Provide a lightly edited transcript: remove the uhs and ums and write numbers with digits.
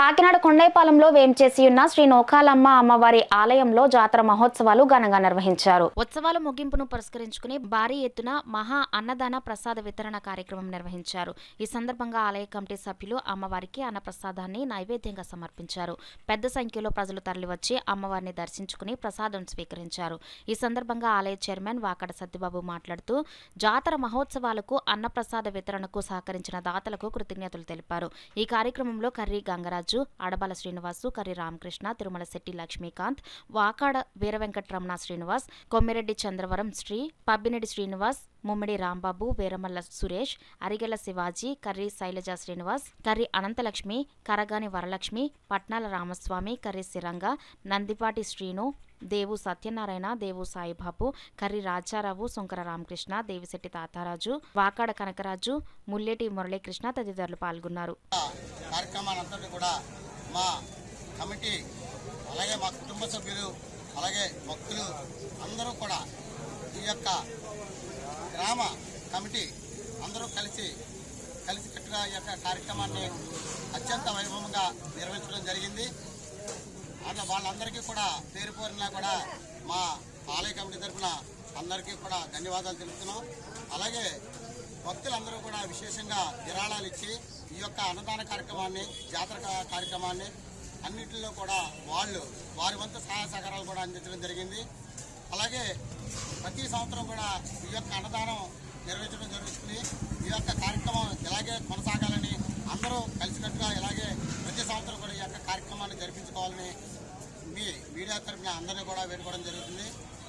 కాకినాడ కొండైపాలెంలో వేంచేసి ఉన్న శ్రీ నూకాలమ్మ అమ్మవారి ఆలయంలో జాతర మహోత్సవాలు ఘనంగా నిర్వహించారు. ఉత్సవాల ముగింపును పురస్కరించుకుని భారీ ఎత్తున మహా అన్నదాన ప్రసాద వితరణ కార్యక్రమం నిర్వహించారు. ఈ సందర్భంగా ఆలయ కమిటీ సభ్యులు అమ్మవారికి అన్నప్రసాదాన్ని నైవేద్యంగా సమర్పించారు. పెద్ద సంఖ్యలో ప్రజలు తరలివచ్చి అమ్మవారిని దర్శించుకుని ప్రసాదం స్వీకరించారు. ఈ సందర్భంగా ఆలయ చైర్మన్ వాకడ సత్యబాబు మాట్లాడుతూ జాతర మహోత్సవాలకు అన్నప్రసాద వితరణకు సహకరించిన దాతలకు కృతజ్ఞతలు తెలిపారు. ఈ కార్యక్రమంలో కర్రీ గంగరాజు, ఆడబాల శ్రీనివాసు, కర్రీ రామకృష్ణ, తిరుమల శెట్టి లక్ష్మీకాంత్, వాకాడ వీరవెంకటరమణ శ్రీనివాస్, కొమ్మిరెడ్డి చంద్రవరం శ్రీ, పబ్బినెడి శ్రీనివాస్, ముమ్మిడి రాంబాబు, వీరమల్ల సురేష్, అరిగెల శివాజీ, కర్రీ శైలజ శ్రీనివాస్, కర్రీ అనంతలక్ష్మి, కరగాని వరలక్ష్మి, పట్నాల రామస్వామి, కర్రీ సిరంగ, నందిపాటి శ్రీను, దేవు సత్యనారాయణ, దేవు సాయిబాబు, కర్రీ రాజారావు, సుంకర రామకృష్ణ, దేవిశెట్టి తాతారాజు, వాకాడ కనకరాజు, ముల్లేటి మురళీకృష్ణ తదితరులు పాల్గొన్నారు. కార్యక్రమాలంతా కూడా మా కమిటీ అలాగే మా కుటుంబ సభ్యులు అలాగే భక్తులు అందరూ కూడా ఈ యొక్క గ్రామ కమిటీ అందరూ కలిసికట్టుగా ఈ యొక్క కార్యక్రమాన్ని అత్యంత వైభవంగా నిర్వహించడం జరిగింది. అట్లా వాళ్ళందరికీ కూడా పేరు పేరున కూడా మా ఆలయ కమిటీ తరఫున అందరికీ కూడా ధన్యవాదాలు తెలుపుతున్నాం. అలాగే భక్తులందరూ కూడా విశేషంగా విరాళాలు ఇచ్చి ఈ యొక్క అన్నదాన కార్యక్రమాన్ని, జాతర కార్యక్రమాన్ని అన్నింటిలో కూడా వారి వంతు సహాయ సహకారాలు కూడా అందించడం జరిగింది. అలాగే ప్రతి సంవత్సరం కూడా ఈ యొక్క అన్నదానం నిర్వహించడం జరుగుతుంది. ఈ యొక్క కార్యక్రమం ఇలాగే కొనసాగాలని అందరూ కలిసికట్టుగా ఇలాగే ప్రతి సంవత్సరం కూడా ఈ యొక్క కార్యక్రమాన్ని జరిపించుకోవాలని మీ మీడియా తరఫున అందరినీ కూడా వేడుకోవడం జరుగుతుంది.